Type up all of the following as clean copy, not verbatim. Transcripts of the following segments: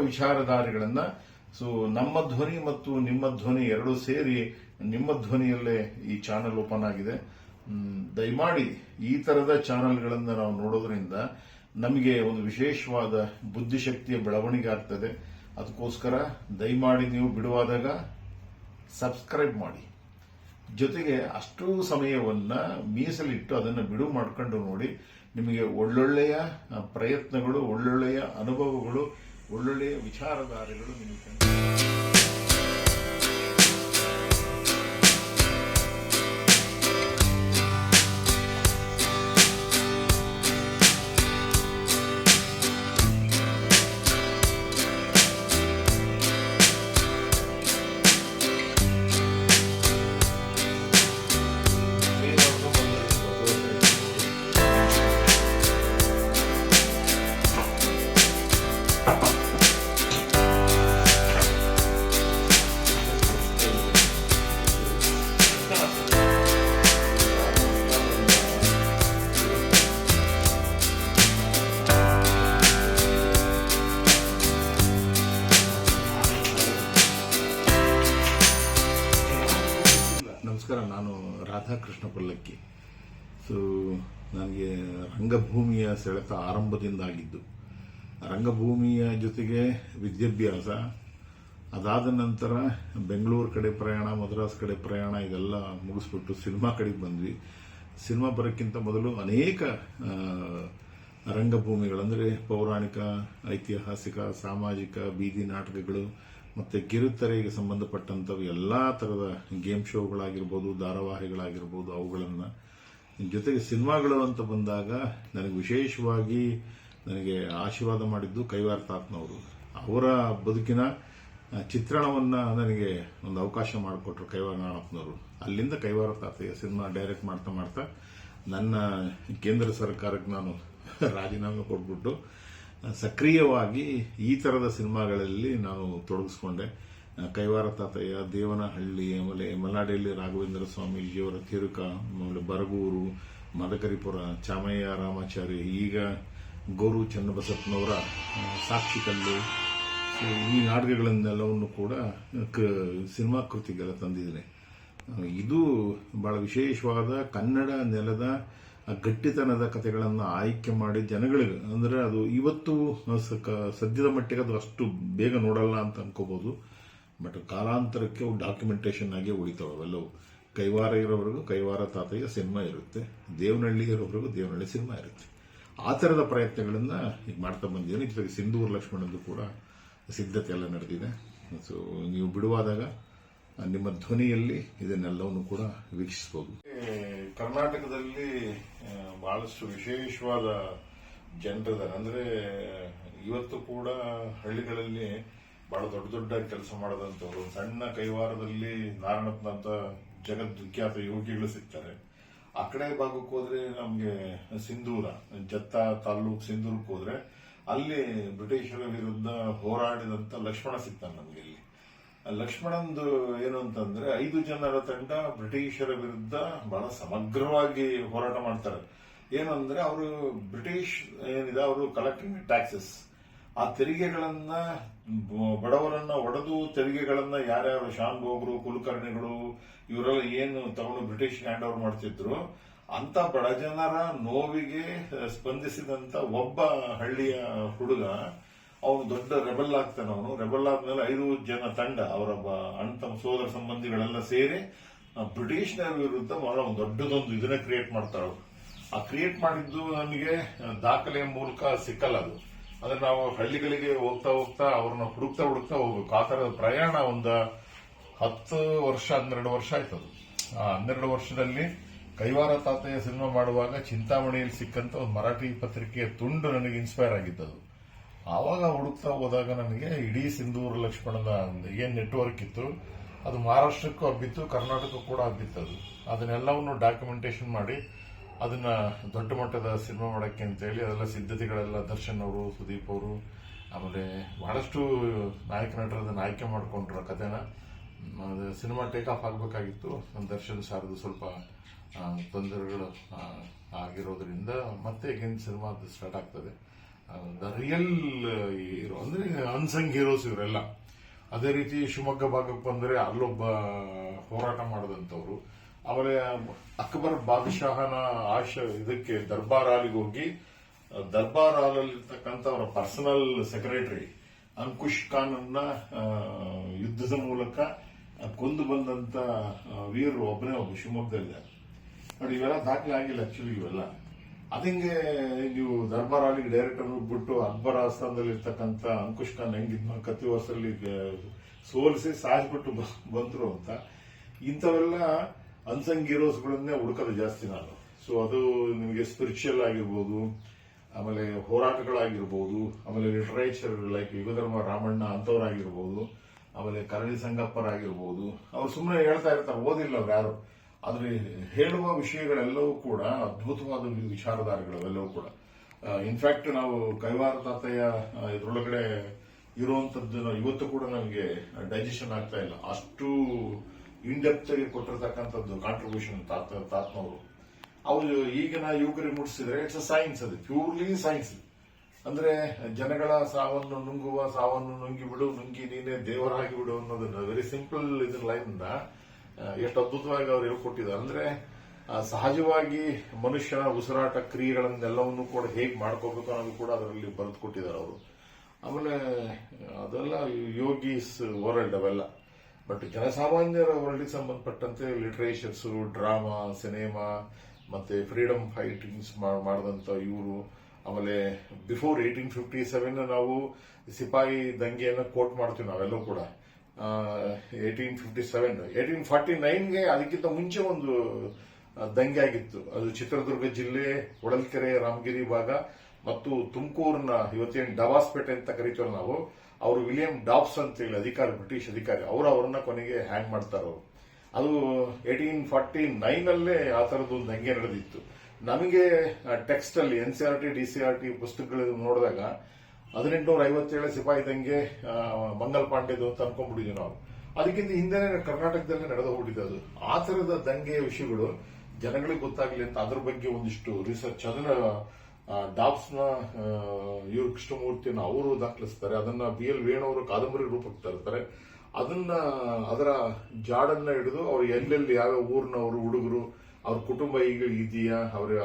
ವಿಚಾರಧಾರೆಗಳನ್ನ ನಮ್ಮ ಧ್ವನಿ ಮತ್ತು ನಿಮ್ಮ ಧ್ವನಿ ಎರಡೂ ಸೇರಿ ನಿಮ್ಮ ಧ್ವನಿಯಲ್ಲೇ ಈ ಚಾನೆಲ್ ಓಪನ್ ಆಗಿದೆ. ದಯಮಾಡಿ ಈ ತರದ ಚಾನೆಲ್ಗಳನ್ನು ನಾವು ನೋಡೋದ್ರಿಂದ ನಮಗೆ ಒಂದು ವಿಶೇಷವಾದ ಬುದ್ಧಿಶಕ್ತಿಯ ಬೆಳವಣಿಗೆ ಆಗ್ತದೆ. ಅದಕ್ಕೋಸ್ಕರ ದಯಮಾಡಿ ನೀವು ಬಿಡುವಾದಾಗ ಸಬ್ಸ್ಕ್ರೈಬ್ ಮಾಡಿ. ಜೊತೆಗೆ ಅಷ್ಟು ಸಮಯವನ್ನ ಮೀಸಲಿಟ್ಟು ಅದನ್ನು ಬಿಡುವು ಮಾಡ್ಕೊಂಡು ನೋಡಿ. ನಿಮಗೆ ಒಳ್ಳೊಳ್ಳೆಯ ಪ್ರಯತ್ನಗಳು, ಒಳ್ಳೊಳ್ಳೆಯ ಅನುಭವಗಳು, ಒಳ್ಳೊಳ್ಳೆಯ ವಿಚಾರಧಾರೆಗಳು ನಿಮಗೆ ನಮಸ್ಕಾರ. ನಾನು ರಾಧಾಕೃಷ್ಣ ಪಲ್ಲಕ್ಕಿ. ನನಗೆ ರಂಗಭೂಮಿಯ ಸೆಳೆತ ಆರಂಭದಿಂದ ಆಗಿದ್ದು. ರಂಗಭೂಮಿಯ ಜೊತೆಗೆ ವಿದ್ಯಾಭ್ಯಾಸ, ಅದಾದ ನಂತರ ಬೆಂಗಳೂರು ಕಡೆ ಪ್ರಯಾಣ, ಮದ್ರಾಸ್ ಕಡೆ ಪ್ರಯಾಣ, ಇದೆಲ್ಲ ಮುಗಿಸ್ಬಿಟ್ಟು ಸಿನಿಮಾ ಕಡೆಗೆ ಬಂದ್ವಿ. ಸಿನಿಮಾ ಬರೋಕ್ಕಿಂತ ಮೊದಲು ಅನೇಕ ರಂಗಭೂಮಿಗಳಂದರೆ ಪೌರಾಣಿಕ, ಐತಿಹಾಸಿಕ, ಸಾಮಾಜಿಕ, ಬೀದಿ ನಾಟಕಗಳು ಮತ್ತು ಕಿರುತೆರೆಗೆ ಸಂಬಂಧಪಟ್ಟಂಥವು ಎಲ್ಲ ಥರದ ಗೇಮ್ ಶೋಗಳಾಗಿರ್ಬೋದು, ಧಾರಾವಾಹಿಗಳಾಗಿರ್ಬೋದು, ಅವುಗಳನ್ನು ಜೊತೆಗೆ ಸಿನಿಮಾಗಳು ಅಂತ ಬಂದಾಗ ನನಗೆ ವಿಶೇಷವಾಗಿ ನನಗೆ ಆಶೀರ್ವಾದ ಮಾಡಿದ್ದು ಕೈವಾರ ತಾತನವರು. ಅವರ ಬದುಕಿನ ಚಿತ್ರಣವನ್ನು ನನಗೆ ಒಂದು ಅವಕಾಶ ಮಾಡಿಕೊಟ್ರು ಕೈವಾರ ನಾಣಪ್ಪನವರು. ಅಲ್ಲಿಂದ ಕೈವಾರ ತಾತಯ್ಯ ಸಿನಿಮಾ ಡೈರೆಕ್ಟ್ ಮಾಡ್ತಾ ಮಾಡ್ತಾ ನನ್ನ ಕೇಂದ್ರ ಸರ್ಕಾರಕ್ಕೆ ನಾನು ರಾಜೀನಾಮೆ ಕೊಟ್ಬಿಟ್ಟು ಸಕ್ರಿಯವಾಗಿ ಈ ಥರದ ಸಿನಿಮಾಗಳಲ್ಲಿ ನಾನು ತೊಡಗಿಸ್ಕೊಂಡೆ. ಕೈವಾರ ತಾತಯ್ಯ, ದೇವನಹಳ್ಳಿ, ಆಮೇಲೆ ಮಲ್ಲಾಡಿಯಲ್ಲಿ ರಾಘವೇಂದ್ರ ಸ್ವಾಮೀಜಿಯವರ ತಿರುಕ, ಆಮೇಲೆ ಬರಗೂರು, ಮದಕರಿಪುರ, ಚಾಮಯ್ಯ ರಾಮಾಚಾರಿ, ಈಗ ಗೋರು ಚನ್ನಬಸಪ್ಪನವರ ಸಾಕ್ಷಿಕಲ್ಲು, ಈ ನಾಟಕಗಳನ್ನೆಲ್ಲವನ್ನು ಕೂಡ ಸಿನಿಮಾ ಕೃತಿಗೆಲ್ಲ ತಂದಿದ್ದೇನೆ. ಇದು ಬಹಳ ವಿಶೇಷವಾದ ಕನ್ನಡ ನೆಲದ ಗಟ್ಟಿತನದ ಕಥೆಗಳನ್ನು ಆಯ್ಕೆ ಮಾಡಿ ಜನಗಳಿಗೆ, ಅಂದರೆ ಅದು ಇವತ್ತು ಸದ್ಯದ ಮಟ್ಟಿಗೆ ಅದು ಅಷ್ಟು ಬೇಗ ನೋಡಲ್ಲ ಅಂತ ಅನ್ಕೋಬಹುದು. ಬಟ್ ಕಾಲಾಂತರಕ್ಕೆ ಡಾಕ್ಯುಮೆಂಟೇಶನ್ ಆಗಿ ಉಳಿತಾವೆ ಅವೆಲ್ಲವು. ಕೈವಾರ ಇರೋವರೆಗೂ ಕೈವಾರ ತಾತಯ್ಯ ಸಿನಿಮಾ ಇರುತ್ತೆ, ದೇವನಹಳ್ಳಿ ಇರೋವರೆಗೂ ದೇವನಹಳ್ಳಿ ಸಿನಿಮಾ ಇರುತ್ತೆ. ಆ ಥರದ ಪ್ರಯತ್ನಗಳನ್ನು ಈಗ ಮಾಡ್ತಾ ಬಂದಿದ್ದೀನಿ. ಜೊತೆಗೆ ಸಿಂಧೂರು ಲಕ್ಷ್ಮಣದ್ದು ಕೂಡ ಸಿದ್ಧತೆ ಎಲ್ಲ ನಡೆದಿದೆ. ನೀವು ಬಿಡುವಾದಾಗ ನಿಮ್ಮ ಧ್ವನಿಯಲ್ಲಿ ಇದನ್ನೆಲ್ಲವನ್ನು ಕೂಡ ವೀಕ್ಷಿಸಬಹುದು. ಕರ್ನಾಟಕದಲ್ಲಿ ಬಹಳಷ್ಟು ವಿಶೇಷವಾದ ಜನರಿದ್ದಾರೆ. ಅಂದರೆ ಇವತ್ತು ಕೂಡ ಹಳ್ಳಿಗಳಲ್ಲಿ ಬಹಳ ದೊಡ್ಡ ದೊಡ್ಡ ಕೆಲಸ ಮಾಡೋದಂಥವ್ರು, ಸಣ್ಣ ಕೈವಾರದಲ್ಲಿ ನಾರಾಯಣಪ್ಪನಂತ ಜಗದ್ವಿಖ್ಯಾತ ಯೋಗಿಗಳು ಸಿಗ್ತಾರೆ. ಆ ಕಡೆ ಭಾಗಕ್ಕೆ ಹೋದ್ರೆ ನಮ್ಗೆ ಸಿಂಧೂರ, ಜತ್ತ ತಾಲ್ಲೂಕು ಸಿಂಧೂರಕ್ಕೆ ಹೋದ್ರೆ ಅಲ್ಲಿ ಬ್ರಿಟಿಷರ ವಿರುದ್ಧ ಹೋರಾಡಿದಂತ ಲಕ್ಷ್ಮಣ ಸಿಗ್ತಾನೆ ನಮ್ಗೆ. ಇಲ್ಲಿ ಲಕ್ಷ್ಮಣಂದು ಏನು ಅಂತಂದ್ರೆ 5 ಜನರ ತಂಡ ಬ್ರಿಟಿಷರ ವಿರುದ್ಧ ಬಹಳ ಸಮಗ್ರವಾಗಿ ಹೋರಾಟ ಮಾಡ್ತಾರೆ. ಏನಂದ್ರೆ ಅವರು ಬ್ರಿಟಿಷ್ ಏನಿದೆ, ಅವರು ಕಲೆಕ್ಟಿಂಗ್ ಟ್ಯಾಕ್ಸಸ್, ಆ ತೆರಿಗೆಗಳನ್ನ ಬಡವರನ್ನ ಒಡೆದು ತೆರಿಗೆಗಳನ್ನ ಯಾರ್ಯಾರು ಶಾನ್ ಭೋಗ್ರು, ಕುಲಕರ್ಣಿಗಳು ಇವರೆಲ್ಲ ಏನು ತಗೊಂಡು ಬ್ರಿಟಿಷ್ ಹ್ಯಾಂಡ್ ಓವರ್ ಮಾಡ್ತಿದ್ರು, ಅಂತ ಬಡ ಜನರ ನೋವಿಗೆ ಸ್ಪಂದಿಸಿದಂತ ಒಬ್ಬ ಹಳ್ಳಿಯ ಹುಡುಗ ಅವನು ದೊಡ್ಡ ರೆಬಲ್ ಆಗ್ತಾನೆ. ಅವನು ರೆಬಲ್ ಆದ್ಮೇಲೆ 5 ಜನ ತಂಡ, ಅವರ ಅಣ್ಣ ಸೋದರ ಸಂಬಂಧಿಗಳೆಲ್ಲ ಸೇರಿ ಬ್ರಿಟಿಷ್ನರ ವಿರುದ್ಧ ಬಹಳ ದೊಡ್ಡದೊಂದು ಇದನ್ನ ಕ್ರಿಯೇಟ್ ಮಾಡ್ತಾರೆ. ಆ ಕ್ರಿಯೇಟ್ ಮಾಡಿದ್ದು ನಮಗೆ ದಾಖಲೆಯ ಮೂಲಕ ಸಿಕ್ಕಲ್ಲ. ಅಂದ್ರೆ ನಾವು ಹಳ್ಳಿಗಳಿಗೆ ಹೋಗ್ತಾ ಹೋಗ್ತಾ ಅವ್ರನ್ನ ಹುಡುಕ್ತಾ ಹೋಗ್ಬೇಕು. ಆ ತರದ ಪ್ರಯಾಣ ಒಂದು 10 ವರ್ಷ 12 ವರ್ಷ ಆಯ್ತದು. ಆ 12 ವರ್ಷದಲ್ಲಿ ಕೈವಾರ ತಾತಯ್ಯ ಸಿನಿಮಾ ಮಾಡುವಾಗ ಚಿಂತಾಮಣಿಯಲ್ಲಿ ಸಿಕ್ಕಂತ ಒಂದು ಮರಾಠಿ ಪತ್ರಿಕೆಯ ತುಂಡು ನನಗೆ ಇನ್ಸ್ಪೈರ್ ಆಗಿದ್ದದು. ಆವಾಗ ಹುಡುಕ್ತಾ ಹೋದಾಗ ನನಗೆ ಇಡೀ ಸಿಂಧೂರು ಲಕ್ಷ್ಮಣದ ಏನ್ ನೆಟ್ವರ್ಕ್ ಇತ್ತು ಅದು ಮಹಾರಾಷ್ಟ್ರಕ್ಕೂ ಹಬ್ಬಿತ್ತು, ಕರ್ನಾಟಕ ಕೂಡ ಹಬ್ಬಿತ್ತದು. ಅದನ್ನೆಲ್ಲವನ್ನು ಡಾಕ್ಯುಮೆಂಟೇಶನ್ ಮಾಡಿ ಅದನ್ನ ದೊಡ್ಡ ಮಟ್ಟದ ಸಿನಿಮಾ ಮಾಡಕ್ಕೆ ಅಂತೇಳಿ ಅದೆಲ್ಲ ಸಿದ್ಧತೆಗಳೆಲ್ಲ ದರ್ಶನ್ ಅವರು, ಸುದೀಪ್ ಅವರು, ಆಮೇಲೆ ಬಹಳಷ್ಟು ನಾಯಕ ನಟರು ಅದನ್ನ ಆಯ್ಕೆ ಮಾಡಿಕೊಂಡ್ರು. ಕಥೆನ ಸಿನಿಮಾ ಟೇಕ್ ಆಫ್ ಆಗಬೇಕಾಗಿತ್ತು. ದರ್ಶನ್ ಸಾರದು ಸ್ವಲ್ಪ ತೊಂದರೆಗಳು ಆಗಿರೋದ್ರಿಂದ ಮತ್ತೆ ಈಗಿನ ಸಿನಿಮಾ ಸ್ಟಾರ್ಟ್ ಆಗ್ತದೆ. ರಿಯಲ್ ಹೀರೋ ಅಂದ್ರೆ ಅನ್ಸಂಗ್ ಹೀರೋಸ್ ಇವರೆಲ್ಲ. ಅದೇ ರೀತಿ ಶಿವಮೊಗ್ಗ ಭಾಗಕ್ಕೆ ಬಂದ್ರೆ ಅಲ್ಲೊಬ್ಬ ಹೋರಾಟ ಮಾಡಿದಂಥವ್ರು. ಆಮೇಲೆ ಅಕ್ಬರ್ ಬಾದಶಾಹನ ಇದಕ್ಕೆ ದರ್ಬಾರ್ ಹಾಲಿಗೆ ಹೋಗಿ ದರ್ಬಾರ್ ಹಾಲಲ್ಲಿರ್ತಕ್ಕಂಥ ಅವರ ಪರ್ಸನಲ್ ಸೆಕ್ರೆಟರಿ ಅಂಕುಶ್ ಖಾನ್ ಅನ್ನ ಯುದ್ಧದ ಮೂಲಕ ಕೊಂದು ಬಂದಂತ ವೀರರು ಒಬ್ಬನೇ ಒಬ್ಬ ಶಿವಮೊಗ್ಗದಲ್ಲಿದ್ದಾರೆ ನೋಡಿ. ಇವೆಲ್ಲ ದಾಖಲೆ ಆಗಿಲ್ಲ ಆಕ್ಚುಲಿ ಇವೆಲ್ಲ. ಅದಿಂಗೆ ನೀವು ದರ್ಬಾರ್ ಹಾಲಿಗೆ ಡೈರೆಕ್ಟ್ ಬಿಟ್ಟು ಅಕ್ಬರ್ ಆಸ್ಥಾನದಲ್ಲಿ ಇರ್ತಕ್ಕಂಥ ಅಂಕುಶ್ ಖಾನ್ ಹೆಂಗಿದ್ನೋ ಕತ್ತಿ ವರ್ಷದಲ್ಲಿ ಸೋಲಿಸಿ ಸಾಯಿಸ್ಬಿಟ್ಟು ಬಂದ್ರು ಅಂತ. ಇಂಥವೆಲ್ಲ ಅನ್ಸಂಗ್ ಹೀರೋಸ್ಗಳನ್ನೇ ಹುಡುಕೋದು ಜಾಸ್ತಿ ನಾನು. ಸೊ ಅದು ನಿಮಗೆ ಸ್ಪಿರಿಚುವಲ್ ಆಗಿರ್ಬೋದು, ಆಮೇಲೆ ಹೋರಾಟಗಳಾಗಿರ್ಬೋದು, ಆಮೇಲೆ ಲಿಟರೇಚರ್ ಲೈಕ್ ಯುಗಧರ್ಮ ರಾಮಣ್ಣ ಅಂತವರಾಗಿರ್ಬೋದು, ಆಮೇಲೆ ಕರಡಿ ಸಂಗಪ್ಪರಾಗಿರ್ಬೋದು. ಅವ್ರು ಸುಮ್ಮನೆ ಹೇಳ್ತಾ ಇರ್ತಾರೆ, ಓದಿಲ್ಲ ಅವ್ರು ಯಾರು. ಆದ್ರೆ ಹೇಳುವ ವಿಷಯಗಳೆಲ್ಲವೂ ಕೂಡ ಅದ್ಭುತವಾದ ವಿಚಾರಧಾರೆಗಳೆಲ್ಲವೂ ಕೂಡ. ಇನ್ಫ್ಯಾಕ್ಟ್ ನಾವು ಕೈವಾರ ತಾತಯ್ಯ ಇದ್ರೊಳಗಡೆ ಇರುವಂತದ್ದು ಇವತ್ತು ಕೂಡ ನಮಗೆ ಡೈಜೆಷನ್ ಆಗ್ತಾ ಇಲ್ಲ. ಅಷ್ಟು ಇನ್ಡೆಪ್ತ್ ಆಗಿ ಕೊಟ್ಟಿರ್ತಕ್ಕಂಥದ್ದು ಕಾಂಟ್ರಿಬ್ಯೂಷನ್ ತಾತನವರು. ಅವರು ಈಗಿನ ಯುವಕರಿಗೆ ಮುಟ್ಟಿಸಿದ್ರೆ ಇಟ್ಸ್ ಅ ಸೈನ್ಸ್, ಅದು ಪ್ಯೂರ್ಲಿ ಸೈನ್ಸ್. ಅಂದ್ರೆ ಜನಗಳ ಸಾವನ್ನು ನುಂಗಿ ಬಿಡು, ನುಂಗಿ ನೀನೇ ದೇವರಾಗಿ ಬಿಡು ಅನ್ನೋದನ್ನ ವೆರಿ ಸಿಂಪಲ್ ಇದನ್ನ ಲೈನ್ ಎಷ್ಟು ಅದ್ಭುತವಾಗಿ ಅವ್ರು ಹೇಳ್ಕೊಟ್ಟಿದ್ದಾರೆ. ಅಂದ್ರೆ ಸಹಜವಾಗಿ ಮನುಷ್ಯನ ಉಸಿರಾಟ ಕ್ರಿಯೆಗಳನ್ನೆಲ್ಲವನ್ನೂ ಕೂಡ ಹೇಗೆ ಮಾಡ್ಕೋಬೇಕು ಅನ್ನೋದು ಕೂಡ ಅದರಲ್ಲಿ ಬರೆದು ಕೊಟ್ಟಿದ್ದಾರೆ ಅವರು. ಆಮೇಲೆ ಅದೆಲ್ಲ ಯೋಗೀಸ್ ವರ್ಲ್ಡ್ ಅವೆಲ್ಲ. ಬಟ್ ಜನಸಾಮಾನ್ಯರ ವರ್ಲ್ಡ್ಗೆ ಸಂಬಂಧಪಟ್ಟಂತೆ ಲಿಟರೇಚರ್ಸ್, ಡ್ರಾಮಾ, ಸಿನಿಮಾ ಮತ್ತೆ ಫ್ರೀಡಮ್ ಫೈಟಿಂಗ್ಸ್ ಮಾಡಿದಂತ ಇವರು. ಆಮೇಲೆ ಬಿಫೋರ್ 1857 ನಾವು ಸಿಪಾಯಿ ದಂಗೆಯನ್ನು ಕೋಟ್ ಮಾಡ್ತೀವಿ ನಾವೆಲ್ಲೂ ಕೂಡ. 1857, 1849ಗೆ ಅದಕ್ಕಿಂತ ಮುಂಚೆ ಒಂದು ದಂಗೆ ಆಗಿತ್ತು. ಅದು ಚಿತ್ರದುರ್ಗ ಜಿಲ್ಲೆ ಹೊಳಲ್ಕೆರೆ, ರಾಮಗಿರಿ ಭಾಗ ಮತ್ತು ತುಮಕೂರಿನ ಇವತ್ತೇನು ಡವಾಸ್ಪೇಟೆ ಅಂತ ಕರೀತೀವಿ ನಾವು. ಅವರು ವಿಲಿಯಂ ಡಾಬ್ಸ್ ಅಂತ ಹೇಳಿ ಅಧಿಕಾರಿ, ಬ್ರಿಟಿಷ್ ಅಧಿಕಾರಿ, ಅವರನ್ನ ಕೊನೆಗೆ ಹ್ಯಾಂಗ್ ಮಾಡ್ತಾರೆ ಅವರು. ಅದು 1849 ಆ ತರದ್ದು ದಂಗೆ ನಡೆದಿತ್ತು. ನಮಗೆ ಟೆಕ್ಸ್ಟ್ ಅಲ್ಲಿ NCERT, DCERT ಪುಸ್ತಕಗಳು ನೋಡಿದಾಗ 1857 ಸಿಪಾಯಿ ದಂಗೆ ಮಂಗಲ್ ಪಾಂಡೆದು ಅಂತ ಅನ್ಕೊಂಡ್ಬಿಟ್ಟಿದ್ವಿ ನಾವು. ಅದಕ್ಕಿಂತ ಹಿಂದೆನೆ ಕರ್ನಾಟಕದಲ್ಲೇ ನಡೆದು ಹೋಗ್ಬಿಟ್ಟಿದೆ ಅದು. ಆ ತರದ ದಂಗೆಯ ವಿಷಯಗಳು ಜನಗಳಿಗೆ ಗೊತ್ತಾಗ್ಲಿ ಅಂತ ಅದ್ರ ಬಗ್ಗೆ ಒಂದಿಷ್ಟು ರಿಸರ್ಚ್ ಅದನ್ನ ಡಾಬ್ಸ್ನ ಇವರು ಕೃಷ್ಣಮೂರ್ತಿಯನ್ನು ಅವರು ದಾಖಲಿಸ್ತಾರೆ. ಅದನ್ನ BL ವೇಣುವರು ಕಾದಂಬರಿ ರೂಪಕ್ಕೆ ತರ್ತಾರೆ. ಅದನ್ನ ಅದರ ಜಾಡನ್ನ ಹಿಡಿದು ಅವ್ರು ಎಲ್ಲೆಲ್ಲಿ ಯಾವ್ಯಾವ ಊರಿನವರು ಹುಡುಗರು ಅವ್ರ ಕುಟುಂಬ ಈಗ ಇದೆಯಾ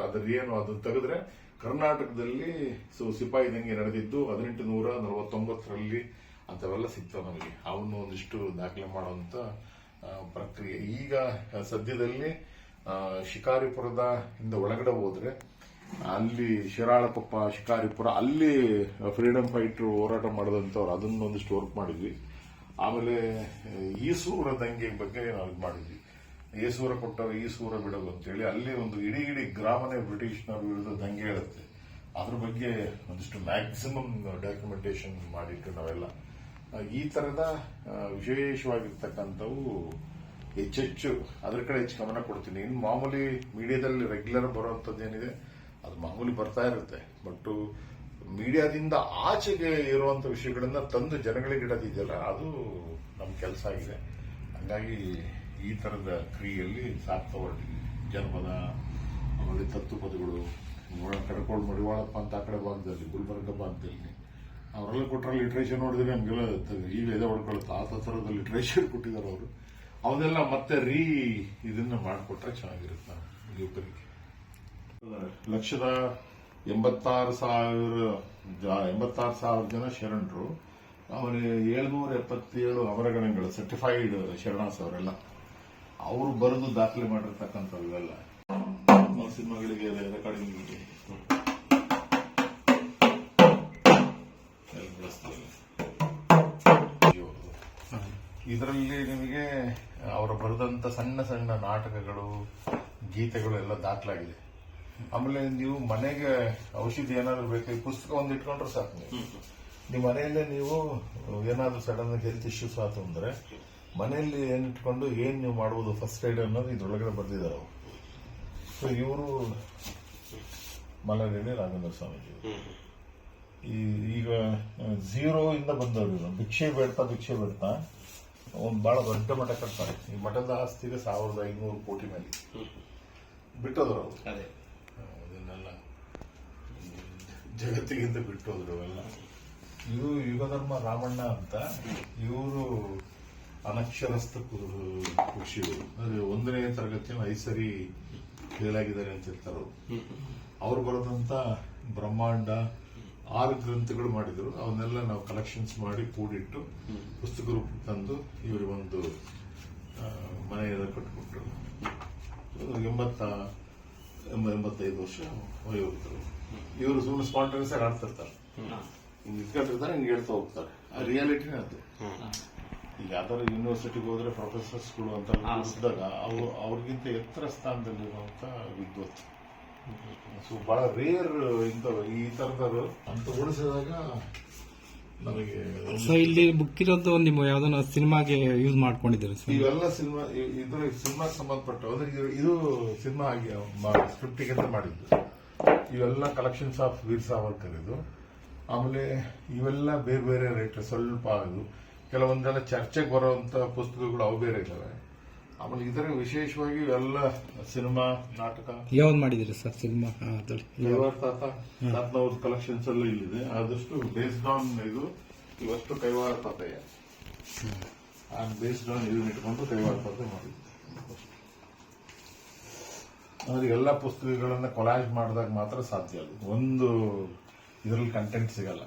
ಅದರ ಏನು ಅದನ್ನ ತೆಗೆದ್ರೆ ಕರ್ನಾಟಕದಲ್ಲಿ ಸಿಪಾಯಿ ದಂಗೆ ನಡೆದಿದ್ದು 1849 ಅಂತವೆಲ್ಲ ಸಿಗ್ತಾವ ನಮಗೆ. ಅವನ್ನ ಒಂದಿಷ್ಟು ದಾಖಲೆ ಮಾಡುವಂತ ಪ್ರಕ್ರಿಯೆ. ಈಗ ಸದ್ಯದಲ್ಲಿ ಶಿಕಾರಿಪುರದ ಇಂದ ಒಳಗಡೆ ಹೋದ್ರೆ ಅಲ್ಲಿ ಶಿರಾಳಕೊಪ್ಪ, ಶಿಕಾರಿಪುರ, ಅಲ್ಲಿ ಫ್ರೀಡಮ್ ಫೈಟರ್ ಹೋರಾಟ ಮಾಡಿದಂಥವ್ರು ಅದನ್ನೊಂದಿಷ್ಟು ವರ್ಕ್ ಮಾಡಿದ್ವಿ. ಆಮೇಲೆ ಈಸೂರ ದಂಗೆ ಬಗ್ಗೆ ನಾವು ಇದು ಮಾಡಿದ್ವಿ. ಏಸೂರ ಕೊಟ್ಟವರು ಈಸೂರ ಬಿಡೋದು ಅಂತೇಳಿ ಅಲ್ಲಿ ಒಂದು ಇಡೀ ಗ್ರಾಮನೇ ಬ್ರಿಟಿಷ್ನವ್ರ ವಿರುದ್ಧ ದಂಗೆ ಹೇಳುತ್ತೆ. ಅದ್ರ ಬಗ್ಗೆ ಒಂದಿಷ್ಟು ಮ್ಯಾಕ್ಸಿಮಮ್ ಡಾಕ್ಯುಮೆಂಟೇಶನ್ ಮಾಡಿಟ್ಟು ನಾವೆಲ್ಲ ಈ ತರದ ವಿಶೇಷವಾಗಿರ್ತಕ್ಕಂಥವು ಹೆಚ್ಚೆಚ್ಚು ಅದ್ರ ಕಡೆ ಹೆಚ್ಚು ಗಮನ ಕೊಡ್ತೀನಿ. ಇನ್ನು ಮಾಮೂಲಿ ಮೀಡಿಯಾದಲ್ಲಿ ರೆಗ್ಯುಲರ್ ಬರುವಂತದ್ದೇನಿದೆ ಅದು ಮಾಮೂಲಿ ಬರ್ತಾ ಇರುತ್ತೆ. ಬಟ್ ಮೀಡಿಯಾದಿಂದ ಆಚೆಗೆ ಇರುವಂತ ವಿಷಯಗಳನ್ನ ತಂದು ಜನಗಳಿಗೆ ಇಡೋದಿದೆಯಲ್ಲ ಅದು ನಮ್ಮ ಕೆಲಸ ಆಗಿದೆ. ಹಂಗಾಗಿ ಈ ತರದ ಕ್ರಿಯೆಯಲ್ಲಿ ಸಾಕ್ತಾ ಹೊರಟಿದ್ವಿ. ಜನಪದ, ಆಮೇಲೆ ತತ್ವಪದಗಳು, ಕಡ್ಕೋಳು ಮಡಿವಾಳಪ್ಪ ಅಂತ ಆ ಕಡೆ ಭಾಗದಲ್ಲಿ, ಗುಲ್ಬರ್ಗ ಭಾಗದಲ್ಲಿ ಅವರೆಲ್ಲ ಕೊಟ್ಟರೆ ಲಿಟ್ರೇಚರ್ ನೋಡಿದ್ರೆ ನಮಗೆಲ್ಲ ಈಗ ಎದೆ ಹೊಡ್ಕೊಳ್ಳುತ್ತೆ. ಆ ತರದ ಲಿಟ್ರೇಚರ್ ಕೊಟ್ಟಿದ್ದಾರೆ ಅವರು. ಅವನ್ನೆಲ್ಲ ಮತ್ತೆ ಇದನ್ನ ಮಾಡಿಕೊಟ್ರೆ ಚೆನ್ನಾಗಿರುತ್ತೆ ನಾವು ಯುವಕರಿಗೆ. 1,86,000 ಜನ ಶರಣರು, ಆಮೇಲೆ 777 ಅಮರಗಣಗಳು, ಸರ್ಟಿಫೈಡ್ ಶರಣಾಸ್ ಅವರೆಲ್ಲ ಅವರು ಬರೆದು ದಾಖಲೆ ಮಾಡಿರ್ತಕ್ಕಂಥವೆಲ್ಲ ಸಿನಿಮಾಗಳಿಗೆ ರೆಕಾರ್ಡಿಂಗ್ ಇದರಲ್ಲಿ ನಿಮಗೆ ಅವರು ಬರೆದಂತ ಸಣ್ಣ ಸಣ್ಣ ನಾಟಕಗಳು, ಗೀತೆಗಳು ಎಲ್ಲ ದಾಖಲಾಗಿದೆ. ಆಮೇಲೆ ನೀವು ಮನೆಗೆ ಔಷಧಿ ಏನಾದ್ರು ಬೇಕು, ಪುಸ್ತಕ ಒಂದು ಇಟ್ಕೊಂಡ್ರೆ ಸಾಕು. ನಿಮ್ಮ ಮನೆಯಲ್ಲೇ ನೀವು ಏನಾದ್ರು ಸಡನ್ ಹೆಲ್ತ್ ಇಶ್ಯೂಸ್ ಆಯ್ತು ಅಂದ್ರೆ ಮನೆಯಲ್ಲಿ ಏನ್ ಇಟ್ಕೊಂಡು ಏನ್ ನೀವು ಮಾಡಬಹುದು ಫಸ್ಟ್ ಏಡ್ ಅನ್ನೋದು ಇದ್ರೊಳಗಡೆ ಬರ್ದಿದ್ದಾರೆ ಅವರು. ಸೊ ಇವರು ಮಲರೆಡ್ಡಿ ರಾಘವೇಂದ್ರ ಸ್ವಾಮೀಜಿ ಈಗ 0 ಇಂದ ಬಂದವರು. ಇವರು ಭಿಕ್ಷೆ ಬೇಡ್ತಾ ಒಂದು ಬಹಳ ದೊಡ್ಡ ಮಠ ಕಟ್ತಾರೆ. ಈ ಮಠದ ಆಸ್ತಿಗೆ 1,500 ಕೋಟಿ ಮೇಲೆ ಬಿಟ್ಟದ್ರು ಅವರು. ಅದನ್ನೆಲ್ಲ ಜಗತ್ತಿಗಿಂತ ಬಿಟ್ಟು ಹೋದ್ರು ಅವೆಲ್ಲ. ಇದು ಯುಗಧರ್ಮ ರಾಮಣ್ಣ ಅಂತ, ಇವರು ಅನಕ್ಷರಸ್ಥ ಋಷಿಗಳು. ಅಂದ್ರೆ 1ನೇ ತರಗತಿಯನ್ನು 5 ಸರಿ ಫೇಲ್ ಆಗಿದ್ದಾರೆ ಅಂತ ಇರ್ತಾರೆ ಅವ್ರು ಬರೋದಂತ ಬ್ರಹ್ಮಾಂಡ 6 ಗ್ರಂಥಗಳು ಮಾಡಿದ್ರು. ಅವನ್ನೆಲ್ಲ ನಾವು ಕಲೆಕ್ಷನ್ಸ್ ಮಾಡಿ ಕೂಡಿಟ್ಟು ಪುಸ್ತಕ ರೂಪ ತಂದು ಇವರಿಗೊಂದು ಮನೆಯನ್ನು ಕಟ್ಟಿಕೊಟ್ರು. 85 ವರ್ಷ ವಯೋವೃದ್ಧರು. ಇವರು ಸುಮ್ಮನೆ ಸ್ಪಾಂಟೇನಿಯಸ್ ಆಗಿ ಆಡ್ತಿರ್ತಾರೆ, ಹಿಂಗೆ ಇಟ್ಕೊಂಡಿರ್ತಾರೆ, ಹಿಂಗೆ ಹೇಳ್ತಾ ಹೋಗ್ತಾರೆ. ಆ ರಿಯಾಲಿಟಿನೇ ಅದು. ಈಗ ಯಾವ್ದಾದ್ರು ಯೂನಿವರ್ಸಿಟಿಗೆ ಹೋದ್ರೆ ಪ್ರೊಫೆಸರ್ಸ್ಗಳು ಅಂತ ಇದ್ದಾಗ ಅವ್ರಿಗಿಂತ ಎತ್ತರ ಸ್ಥಾನದಲ್ಲಿರುವಂತ ವಿದ್ವತ್. ಸೊ ಬಹಳ ರೇರ್ ಈ ತರದವರು ಅಂತ ಉಳಿಸಿದಾಗ ನಮಗೆ. ಸೊ ಇಲ್ಲಿ ಬುಕ್ ಇರೋದು ನಿಮ್ಮ ಯಾವ್ದನ್ನ ಸಿನಿಮಾಗೆ ಯೂಸ್ ಮಾಡ್ಕೊಂಡಿದ್ದೀರಿ ಸರ್? ಇವೆಲ್ಲ ಸಿನಿಮಾಗೆ ಸಂಬಂಧಪಟ್ಟ ಅಂದ್ರೆ ಇದು ಸಿನಿಮಾ ಆಗಿ ಸ್ಕ್ರಿಪ್ಟಿಗೆ ಅಂತ ಮಾಡಿದ್ದು. ಇವೆಲ್ಲ ಕಲೆಕ್ಷನ್ಸ್ ಆಫ್ ವೀರ್ ಸಾವರ್ಕರ್ ಇದು. ಆಮೇಲೆ ಇವೆಲ್ಲ ಬೇರೆ ಬೇರೆ ರೈಟರ್ ಸ್ವಲ್ಪ ಅದು ಕೆಲವೊಂದೆಲ್ಲ ಚರ್ಚೆಗೆ ಬರುವಂತ ಪುಸ್ತಕಗಳು ಅವು ಬೇರೆ ಇದ್ದಾವೆ. ಆಮೇಲೆ ಇದರ ವಿಶೇಷವಾಗಿ ಇವೆಲ್ಲ ಸಿನಿಮಾ ನಾಟಕ ಯಾವ್ದು ಮಾಡಿದಿರಿ ಸರ್ ಸಿನಿಮಾ? ಕೈವಾರ ತಾತನವ್ರ ಕಲೆಕ್ಷನ್ಸ್ ಎಲ್ಲ ಇಲ್ಲಿದೆ. ಆದಷ್ಟು ಬೇಸ್ಡ್ ಆನ್ ಇವಷ್ಟು ಕೈವಾರ ತಾತಯ್ಯ ಬೇಸ್ಡ್ ಆನ್ ಇದನ್ನ ಇಟ್ಕೊಂಡು ಕೈವಾರ ತಾತ ಮಾಡಿದ್ವಿ. ಅಂದ್ರೆ ಎಲ್ಲ ಪುಸ್ತಕಗಳನ್ನ ಕೊಲಾಜ್ ಮಾಡಿದಾಗ ಮಾತ್ರ ಸಾಧ್ಯ. ಅದು ಒಂದು ಇದರಲ್ಲಿ ಕಂಟೆಂಟ್ ಸಿಗಲ್ಲ.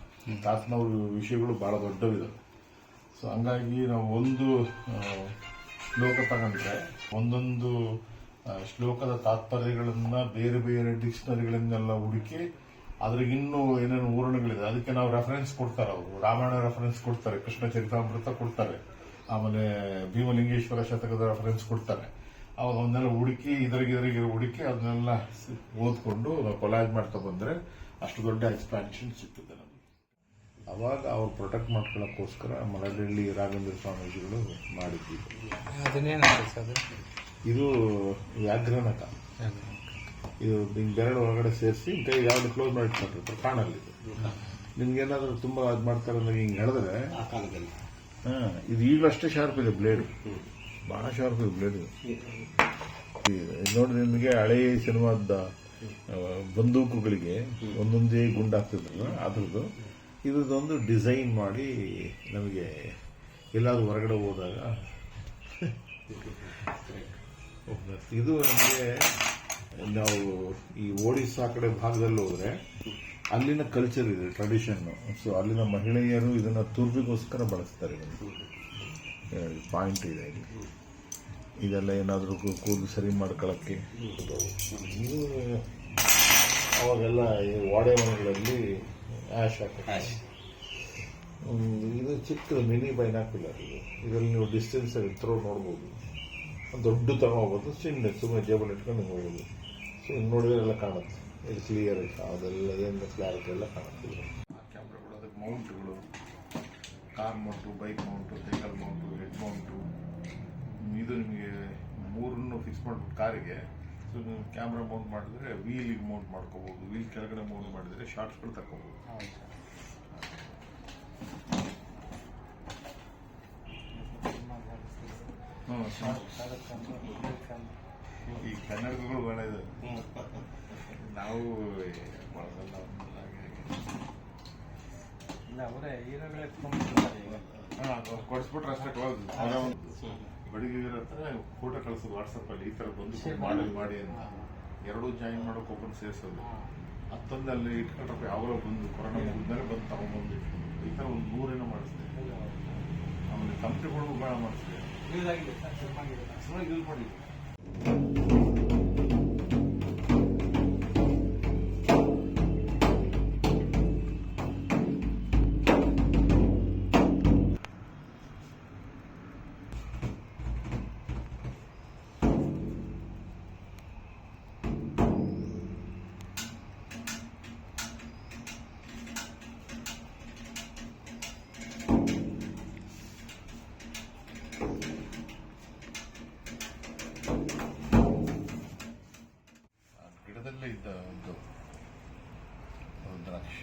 ತಾತನವ್ರ ವಿಷಯಗಳು ಬಹಳ ದೊಡ್ಡವಿದೆ. ಸೊ ಹಂಗಾಗಿ ನಾವು ಒಂದು ಶ್ಲೋಕ ತಗೊಂಡ್ರೆ ಒಂದೊಂದು ಶ್ಲೋಕದ ತಾತ್ಪರ್ಯಗಳನ್ನ ಬೇರೆ ಬೇರೆ ಡಿಕ್ಷನರಿಗಳನ್ನೆಲ್ಲ ಹುಡುಕಿ ಅದ್ರಿಗಿನ್ನೂ ಏನೇನು ಊರಣಗಳಿದೆ ಅದಕ್ಕೆ ನಾವು ರೆಫರೆನ್ಸ್ ಕೊಡ್ತಾರೆ. ಅವರು ರಾಮಾಯಣ ರೆಫರೆನ್ಸ್ ಕೊಡ್ತಾರೆ, ಕೃಷ್ಣ ಚರಿತಾಮೃತ ಕೊಡ್ತಾರೆ, ಆಮೇಲೆ ಭೀಮಲಿಂಗೇಶ್ವರ ಶತಕದ ರೆಫರೆನ್ಸ್ ಕೊಡ್ತಾರೆ. ಅವಾಗ ಅವನ್ನೆಲ್ಲ ಹುಡುಕಿ ಇದರಿಗೆ ಹುಡುಕಿ ಅದನ್ನೆಲ್ಲ ಓದ್ಕೊಂಡು ನಾವು ಕೊಲಾಜ್ ಮಾಡ್ತಾ ಬಂದ್ರೆ ಅಷ್ಟು ದೊಡ್ಡ ಎಕ್ಸ್ಪ್ಯಾನ್ಷನ್ ಸಿಗ್ತದೆ ನಮಗೆ. ಅವಾಗ ಅವ್ರು ಪ್ರೊಟೆಕ್ಟ್ ಮಾಡ್ಕೊಳ್ಳೋಕ್ಕೋಸ್ಕರ ಮಲಡಳ್ಳಿ ರಾಘವೇಂದ್ರ ಸ್ವಾಮೀಜಿಗಳು ಮಾಡಿದ್ವಿ. ಇದು ವ್ಯಾಘ್ರನಕ. ಇದು ಬೆರಳು ಒಳಗಡೆ ಸೇರಿಸಿ ಕೈ ಯಾವ್ದು ಕ್ಲೋಸ್ ಮಾಡಿ ಇಟ್ಕೊಂಡಿರ್ತಾರೆ, ಕಾಣಲ್ಲಿ. ನಿಮ್ಗೇನಾದ್ರೂ ತುಂಬಾ ಅದು ಮಾಡ್ತಾರೆ ಅಂದ್ರೆ ಹಿಂಗೆ ಹೇಳಿದ್ರೆ ಇದು ಈಗಲೂ ಅಷ್ಟೇ ಶಾರ್ಪ್ ಇದೆ ಬ್ಲೇಡ್, ಬಹಳ ಶಾರ್ಪ್ ಇದೆ ಬ್ಲೇಡ್. ನೋಡಿ ನಿಮಗೆ ಹಳೆಯ ಸಿನಿಮಾದ ಬಂದೂಕುಗಳಿಗೆ ಒಂದೊಂದೇ ಗುಂಡಾಗ್ತಿದ್ರಲ್ಲ ಅದ್ರದ್ದು ಇದ್ರದ್ದೊಂದು ಡಿಸೈನ್ ಮಾಡಿ ನಮಗೆ ಎಲ್ಲಾದ್ರೂ ಹೊರಗಡೆ ಹೋದಾಗ ಇದು ನಮಗೆ ನಾವು ಈ ಒಡಿಸ್ಸಾ ಕಡೆ ಭಾಗದಲ್ಲಿ ಹೋದ್ರೆ ಅಲ್ಲಿನ ಕಲ್ಚರ್ ಇದೆ, ಟ್ರೆಡಿಷನ್. ಸೊ ಅಲ್ಲಿನ ಮಹಿಳೆಯರು ಇದನ್ನ ತುರ್ಬಿಗೋಸ್ಕರ ಬಳಸ್ತಾರೆ. ಪಾಯಿಂಟ್ ಇದೆ ಇದೆಲ್ಲ ಏನಾದರೂ ಕೂದಲು ಸರಿ ಮಾಡ್ಕೊಳ್ಳೋಕ್ಕೆ. ಇದು ಅವಾಗೆಲ್ಲ ವಾಡೆ ಮನೆಗಳಲ್ಲಿ ಆಶ್ ಹಾಕಿ. ಇದು ಚಿಕ್ಕ ಮಿನಿ ಬೈನಾಕ್ಯುಲರ್. ಇದರಲ್ಲಿ ನೀವು ಡಿಸ್ಟೆನ್ಸ್ ಥ್ರೋ ನೋಡ್ಬೋದು. ದೊಡ್ಡ ತಗೋಬೋದು, ಸುಮ್ಮನೆ ಜೇಬಲ್ಲಿ ಇಟ್ಕೊಂಡು ಹೋಗ್ಬೋದು. ಸೊ ಹಿಂಗೆ ನೋಡಿದ್ರೆ ಎಲ್ಲ ಕಾಣುತ್ತೆ. ಇದು ಕ್ಲಿಯರ್ ಅದೆಲ್ಲ ಏನು ಕ್ಲಾರಿಟಿ ಎಲ್ಲ ಕಾಣುತ್ತೆ. ಕ್ಯಾಮ್ರಾಗಳು, ಅದಕ್ಕೆ ಮೌಂಟ್ಗಳು, car mount, bike mount, cycle mount, head mount, ಇದು ನಿಮಗೆ 3 ಫಿಕ್ಸ್ ಮಾಡ್ಬಿಟ್ಟು ಕಾರಿಗೆ. ಸೊ ನೀವು ಕ್ಯಾಮ್ರಾ ಮೌಂಟ್ ಮಾಡಿದ್ರೆ ವೀಲಿಗೆ ಮೌಂಟ್ ಮಾಡ್ಕೋಬಹುದು, ವೀಲ್ ಕೆಳಗಡೆ ಮೌಂಟ್ ಮಾಡಿದ್ರೆ ಶಾರ್ಟ್ಸ್ಗಳು ತಗೋಬಹುದು. ಈ ಕನ್ನಡಗಳು ಬಹಳ ಇದೆ, ನಾವು ಕೊಡಿಸ್ಬಿಟ್ರೆ ಅಷ್ಟೇ ಕ್ಲೋಸ್. ಬಡಿಗೆರ ಹತ್ರ ಫೋಟೋ ಕಳಿಸೋದು ವಾಟ್ಸಪ್ ಅಲ್ಲಿ, ಈ ತರ ಬಂದು ಮಾಡಿ ಅಂತ 2 ಜಾಯಿನ್ ಮಾಡೋಕೆ ಒಬ್ಬರು ಸೇರಿಸೋದು. ಮತ್ತೊಂದು ಅಲ್ಲಿ ಇಟ್ಕೊಂಡ್ರಪ್ಪ ಯಾವಾಗ ಬಂದು ಕೊರೋನಾ ಮುಗಿದ್ಮೇಲೆ ಬಂದು ತಗೊಂಡ್ಬಂದು ಇಟ್ಕೊಂಡು ಈ ತರ ಒಂದು 100 ಏನೋ ಮಾಡಿಸ್ತೇವೆ. ಆಮೇಲೆ ಕಂಪ್ನಿಗಳು ಬಹಳ ಮಾಡಿಸ್ತೇವೆ. ಯೂಸ್ ಮಾಡಿ ಇದ್ದ ಒಂದು ದ್ರಾಕ್ಷಿ.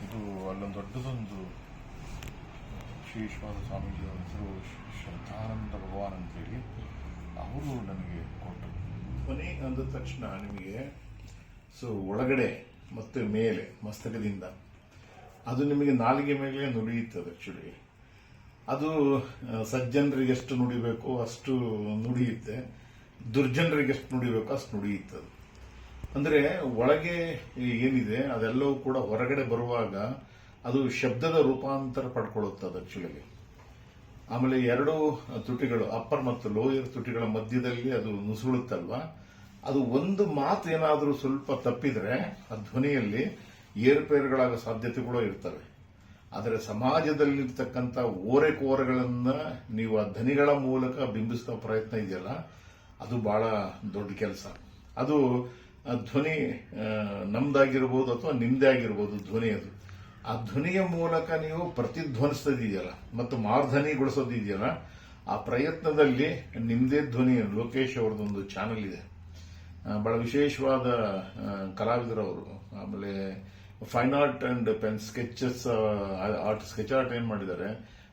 ಇದು ಅಲ್ಲೊಂದು ದೊಡ್ಡದೊಂದು ಶ್ರೀಶ್ವಾದ ಸ್ವಾಮೀಜಿ ಹೆಸರು ಶ್ರದ್ಧಾನಂದ ಭಗವಾನ್ ಅಂತೇಳಿ ಅವರು ನನಗೆ ಕೊಟ್ಟರು. ಮನೆ ಅಂದ ತಕ್ಷಣ ನಿಮಗೆ ಸೊ ಒಳಗಡೆ ಮತ್ತೆ ಮೇಲೆ ಮಸ್ತಕದಿಂದ ಅದು ನಿಮಗೆ ನಾಲಿಗೆ ಮೇಲೆ ನುಡಿಯುತ್ತದೆ. ಆಕ್ಚುಲಿ ಅದು ಸಜ್ಜನರಿಗೆ ಎಷ್ಟು ನುಡಿಬೇಕು ಅಷ್ಟು ನುಡಿಯುತ್ತೆ, ದುರ್ಜನರಿಗೆ ಎಷ್ಟು ನುಡಿಬೇಕು ಅಷ್ಟು ನುಡಿಯುತ್ತದೆ. ಅಂದ್ರೆ ಒಳಗೆ ಏನಿದೆ ಅದೆಲ್ಲವೂ ಕೂಡ ಹೊರಗಡೆ ಬರುವಾಗ ಅದು ಶಬ್ದದ ರೂಪಾಂತರ ಪಡ್ಕೊಳ್ಳುತ್ತದೆ ಆಕ್ಚುಲಿ. ಆಮೇಲೆ ಎರಡು ತುಟಿಗಳು, ಅಪ್ಪರ್ ಮತ್ತು ಲೋಯರ್ ತುಟಿಗಳ ಮಧ್ಯದಲ್ಲಿ ಅದು ನುಸುಳುತ್ತಲ್ವಾ, ಅದು ಒಂದು ಮಾತು ಏನಾದರೂ ಸ್ವಲ್ಪ ತಪ್ಪಿದ್ರೆ ಆ ಧ್ವನಿಯಲ್ಲಿ ಏರುಪೇರುಗಳಾಗೋ ಸಾಧ್ಯತೆಗಳು ಇರ್ತವೆ. ಆದರೆ ಸಮಾಜದಲ್ಲಿರ್ತಕ್ಕಂಥ ಓರೆಕೋರೆಗಳನ್ನ ನೀವು ಆ ಧ್ವನಿಗಳ ಮೂಲಕ ಬಿಂಬಿಸುವ ಪ್ರಯತ್ನ ಇದೆಯಲ್ಲ, ಅದು ಬಹಳ ದೊಡ್ಡ ಕೆಲಸ. ಅದು ಧ್ವನಿ ನಮ್ದಾಗಿರ್ಬೋದು ಅಥವಾ ನಿಮ್ದೇ ಆಗಿರ್ಬೋದು ಧ್ವನಿ. ಅದು ಆ ಧ್ವನಿಯ ಮೂಲಕ ನೀವು ಪ್ರತಿಧ್ವನಿಸೋದಿದೆಯಲ್ಲ ಮತ್ತು ಮಾರ್ಧನಿಗೊಳಿಸೋದಿದೆಯಲ್ಲ, ಆ ಪ್ರಯತ್ನದಲ್ಲಿ ನಿಮ್ದೇ ಧ್ವನಿ. ಲೋಕೇಶ್ ಅವರದೊಂದು ಚಾನೆಲ್ ಇದೆ, ಬಹಳ ವಿಶೇಷವಾದ ಕಲಾವಿದರವರು. ಆಮೇಲೆ fine art and pen sketches sketch art ಏನ್ ಮಾಡಿದ್ದಾರೆ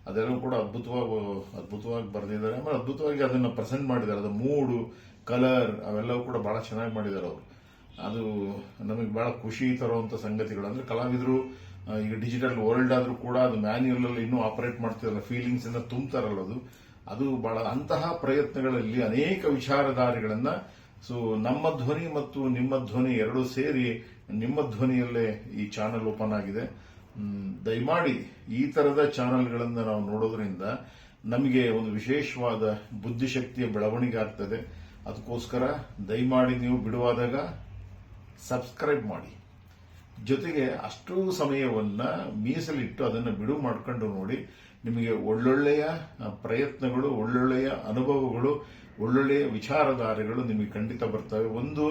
ಅದೆಲ್ಲವೂ ಕೂಡ ಅದ್ಭುತವಾಗಿ ಬರೆದಿದ್ದಾರೆ. ಆಮೇಲೆ ಅದ್ಭುತವಾಗಿ ಅದನ್ನ ಪ್ರೆಸೆಂಟ್ ಮಾಡಿದ್ದಾರೆ. ಅದು ಮೂಡು, ಕಲರ್ ಅವೆಲ್ಲವೂ ಕೂಡ ಬಹಳ ಚೆನ್ನಾಗಿ ಮಾಡಿದ್ದಾರೆ ಅವರು. ಅದು ನಮಗೆ ಬಹಳ ಖುಷಿ ತರುವಂತ ಸಂಗತಿಗಳು. ಅಂದ್ರೆ ಕಲಾವಿದರು ಈಗ ಡಿಜಿಟಲ್ ವರ್ಲ್ಡ್ ಆದ್ರೂ ಕೂಡ ಅದು ಮ್ಯಾನ್ಯುಯಲ್ ಅಲ್ಲಿ ಇನ್ನೂ ಆಪರೇಟ್ ಮಾಡ್ತಿರಲ್ಲ, ಫೀಲಿಂಗ್ಸ್ ಅನ್ನ ತುಂಬ್ತಾರಲ್ಲ, ಅದು ಬಹಳ ಅಂತಹ ಪ್ರಯತ್ನಗಳಲ್ಲಿ ಅನೇಕ ವಿಚಾರಧಾರೆಗಳನ್ನ ನಮ್ಮ ಧ್ವನಿ ಮತ್ತು ನಿಮ್ಮ ಧ್ವನಿ ಎರಡೂ ಸೇರಿ ನಿಮ್ಮ ಧ್ವನಿಯಲ್ಲೇ ಈ ಚಾನೆಲ್ ಓಪನ್ ಆಗಿದೆ. ದಯಮಾಡಿ ಈ ತರದ ಚಾನೆಲ್ಗಳನ್ನು ನಾವು ನೋಡೋದ್ರಿಂದ ನಮಗೆ ಒಂದು ವಿಶೇಷವಾದ ಬುದ್ಧಿಶಕ್ತಿಯ ಬೆಳವಣಿಗೆ ಆಗ್ತದೆ. ಅದಕ್ಕೋಸ್ಕರ ದಯಮಾಡಿ ನೀವು ಬಿಡುವಾದಾಗ ಸಬ್ಸ್ಕ್ರೈಬ್ ಮಾಡಿ, ಜೊತೆಗೆ ಅಷ್ಟು ಸಮಯವನ್ನ ಮೀಸಲಿಟ್ಟು ಅದನ್ನು ಬಿಡುವು ಮಾಡ್ಕೊಂಡು ನೋಡಿ. ನಿಮಗೆ ಒಳ್ಳೊಳ್ಳೆಯ ಪ್ರಯತ್ನಗಳು, ಒಳ್ಳೊಳ್ಳೆಯ ಅನುಭವಗಳು, ಒಳ್ಳೊಳ್ಳೆಯ ವಿಚಾರಧಾರೆಗಳು ನಿಮಗೆ ಖಂಡಿತ ಬರ್ತವೆ. ಒಂದು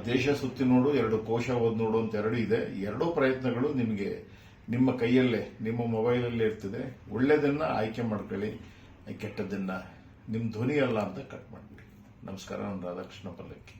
ದೇಶ ಸುತ್ತಿ ನೋಡು, ಎರಡು ಕೋಶ ಓದ್ ನೋಡು ಅಂತ ಎರಡು ಇದೆ. ಎರಡೂ ಪ್ರಯತ್ನಗಳು ನಿಮಗೆ ನಿಮ್ಮ ಕೈಯಲ್ಲೇ, ನಿಮ್ಮ ಮೊಬೈಲಲ್ಲೇ ಇರ್ತದೆ. ಒಳ್ಳೆಯದನ್ನ ಆಯ್ಕೆ ಮಾಡ್ಕೊಳ್ಳಿ, ಕೆಟ್ಟದನ್ನ ನಿಮ್ಮ ಧ್ವನಿ ಅಲ್ಲ ಅಂತ ಕಟ್ ಮಾಡಿಬಿಡಿ. ನಮಸ್ಕಾರ. ನಾನು ರಾಧಾಕೃಷ್ಣ ಪಲ್ಲಕ್ಕಿ.